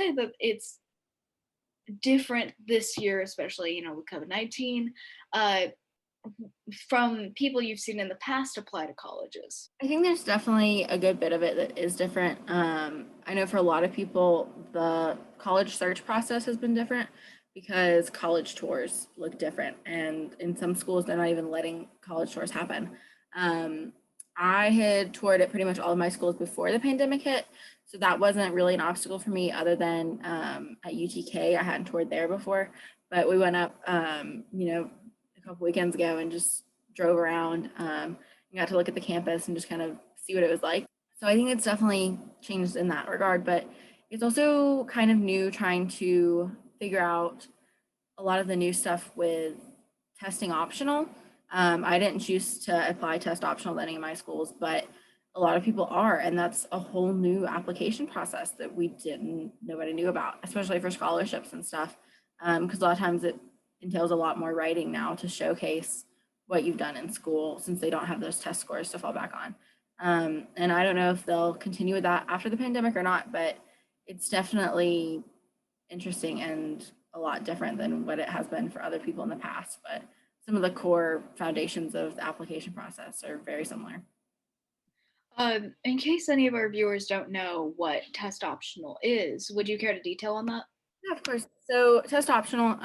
say that it's different this year, especially, with COVID-19, uh, from people you've seen in the past apply to colleges? I think there's definitely a good bit of it that is different. I know for a lot of people, the college search process has been different because college tours look different. And in some schools, they're not even letting college tours happen. Um, I had toured at pretty much all of my schools before the pandemic hit. So that wasn't really an obstacle for me other than at UTK. I hadn't toured there before, but we went up, a couple weekends ago and just drove around. Got to look at the campus and just kind of see what it was like. So I think it's definitely changed in that regard, but it's also kind of new trying to figure out a lot of the new stuff with testing optional. I didn't choose to apply test optional at any of my schools, but a lot of people are, and that's a whole new application process that nobody knew about, especially for scholarships and stuff. Because a lot of times it entails a lot more writing now to showcase what you've done in school since they don't have those test scores to fall back on. And I don't know if they'll continue with that after the pandemic or not, but it's definitely interesting and a lot different than what it has been for other people in the past. But some of the core foundations of the application process are very similar. In case any of our viewers don't know what test optional is, would you care to detail on that? Yeah, of course. So test optional.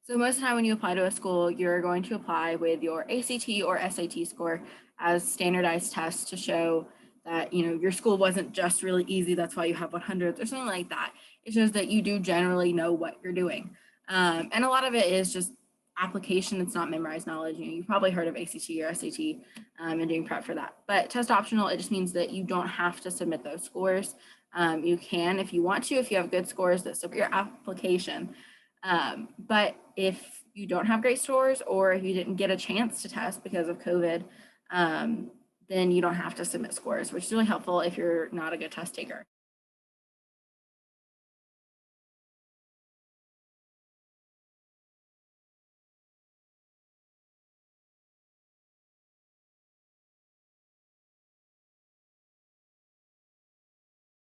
So most of the time when you apply to a school, you're going to apply with your ACT or SAT score as standardized tests to show that your school wasn't just really easy. That's why you have 100s or something like that. It shows that you do generally know what you're doing, and a lot of it is just application. It's not memorized knowledge. You've probably heard of ACT or SAT and doing prep for that. But test optional, it just means that you don't have to submit those scores. You can if you want to, if you have good scores that support your application. But if you don't have great scores or if you didn't get a chance to test because of COVID, then you don't have to submit scores, which is really helpful if you're not a good test taker.